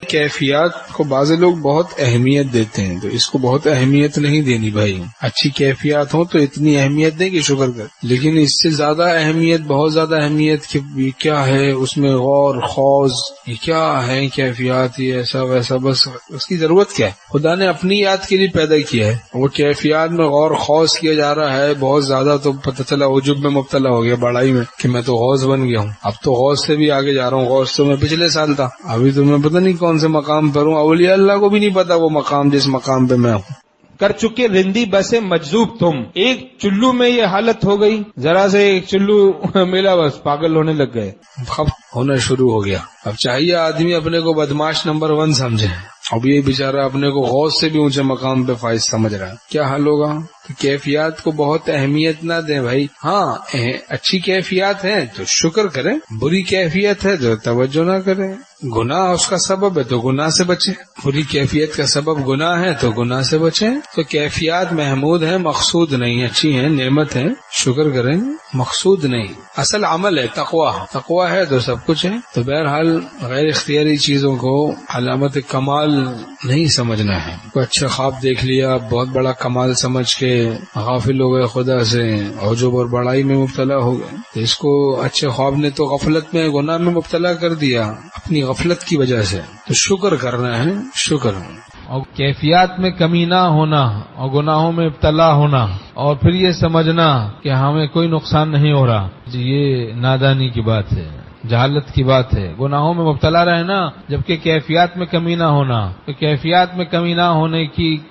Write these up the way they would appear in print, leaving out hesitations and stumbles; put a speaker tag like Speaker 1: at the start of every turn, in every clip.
Speaker 1: کیفیات کو بعض لوگ بہت اہمیت دیتے ہیں، تو اس کو بہت اہمیت نہیں دینی بھائی. اچھی کیفیات ہوں تو اتنی اہمیت دیں کہ شکر کر، لیکن اس سے زیادہ اہمیت، بہت زیادہ اہمیت کہ یہ کیا ہے، اس میں غور خوض، یہ کیا ہے کیفیات، یہ ایسا ویسا، بس اس کی ضرورت کیا ہے؟ خدا نے اپنی یاد کے لیے پیدا کیا ہے، وہ کیفیات میں غور خوض کیا جا رہا ہے بہت زیادہ، تو پتہ چلا عجب میں مبتلا ہو گیا، بڑائی میں، کہ میں تو غوث بن گیا ہوں. اب تو غوث سے بھی آگے جا رہا ہوں. غوث تو میں پچھلے سال تھا، ابھی تو میں پتہ نہیں کون سے مقام پر ہوں. اولیاء اللہ کو بھی نہیں پتا وہ مقام جس مقام پہ میں ہوں.
Speaker 2: کر چکے رندی بسے مجذوب تم، ایک چلو میں یہ حالت ہو گئی، ذرا سے ایک چلو ملا بس پاگل ہونے لگ گئے،
Speaker 1: خب ہونا شروع ہو گیا. اب چاہیے آدمی اپنے کو بدماش نمبر 1 سمجھے، اب یہ بیچارہ اپنے کو غوث سے بھی اونچے مقام پہ فائز سمجھ رہا ہے. کیا حل ہوگا؟ کیفیات کو بہت اہمیت نہ دیں بھائی. ہاں اچھی کیفیات ہیں تو شکر کریں، بری کیفیت ہے تو توجہ نہ کریں. گناہ اس کا سبب ہے تو گناہ سے بچیں، بری کیفیت کا سبب گناہ ہے تو گناہ سے بچیں. تو کیفیات محمود ہیں، مقصود نہیں. اچھی ہیں، نعمت ہے، شکر کریں، مقصود نہیں. اصل عمل ہے تقویٰ، تقویٰ ہے تو سب کچھ ہے. تو بہرحال غیر اختیاری چیزوں کو علامت کمال نہیں سمجھنا ہے. کوئی اچھا خواب دیکھ لیا، بہت بڑا کمال سمجھ کے غافل ہو گئے خدا سے، عجب اور بڑائی میں مبتلا ہو گئے. تو اس کو اچھے خواب نے تو غفلت میں، گناہ میں مبتلا کر دیا اپنی غفلت کی وجہ سے. تو شکر کرنا ہے، شکر.
Speaker 2: اور کیفیات میں کمی نہ ہونا اور گناہوں میں ابتلا ہونا، اور پھر یہ سمجھنا کہ ہمیں کوئی نقصان نہیں ہو رہا، یہ نادانی کی بات ہے، جہالت کی بات ہے. گناہوں میں مبتلا رہنا جبکہ کیفیات میں کمی نہ ہونا. تو کیفیات میں کمی نہ ہونے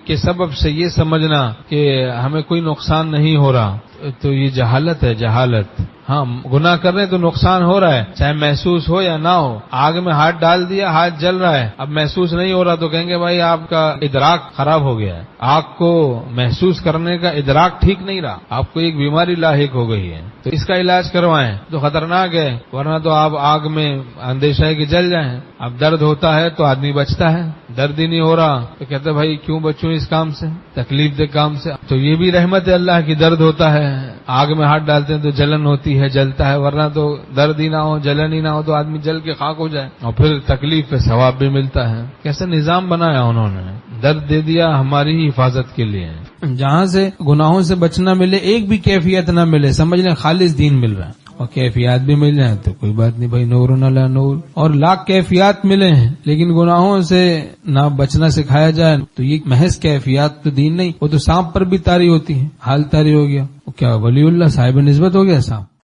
Speaker 2: کے سبب سے یہ سمجھنا کہ ہمیں کوئی نقصان نہیں ہو رہا، تو یہ جہالت ہے، جہالت. ہاں گناہ کر رہے ہیں تو نقصان ہو رہا ہے، چاہے محسوس ہو یا نہ ہو. آگ میں ہاتھ ڈال دیا، ہاتھ جل رہا ہے، اب محسوس نہیں ہو رہا تو کہیں گے بھائی آپ کا ادراک خراب ہو گیا ہے، آگ کو محسوس کرنے کا ادراک ٹھیک نہیں رہا، آپ کو ایک بیماری لاحق ہو گئی ہے. تو اس کا علاج کروائیں تو خطرناک ہے، ورنہ تو آپ آگ میں اندیشہ ہے کہ جل جائیں. اب درد ہوتا ہے تو آدمی بچتا ہے، درد ہی نہیں ہو رہا تو کہتے بھائی کیوں بچوں اس کام سے، تکلیف دہ کام سے. تو یہ بھی رحمت ہے اللہ کی، درد ہوتا ہے، آگ میں ہاتھ ڈالتے ہیں تو جلن ہوتی ہے، جلتا ہے، ورنہ تو درد ہی نہ ہو، جلن ہی نہ ہو تو آدمی جل کے خاک ہو جائے، اور پھر تکلیف پہ ثواب بھی ملتا ہے. کیسے نظام بنایا انہوں نے، درد دے دیا ہماری ہی حفاظت کے لیے. جہاں سے گناہوں سے بچنا ملے، ایک بھی کیفیت نہ ملے، سمجھ لیں خالص دین مل رہا ہے. اور کیفیات بھی مل جائیں تو کوئی بات نہیں بھائی، نور علی نور. اور لاکھ کیفیات ملے ہیں لیکن گناہوں سے نہ بچنا سکھایا جائے تو یہ محض کیفیات تو دین نہیں. وہ تو سانپ پر بھی طاری ہوتی ہے، حال طاری ہو گیا، کیا ولی اللہ صاحب نسبت ہو گیا سانپ.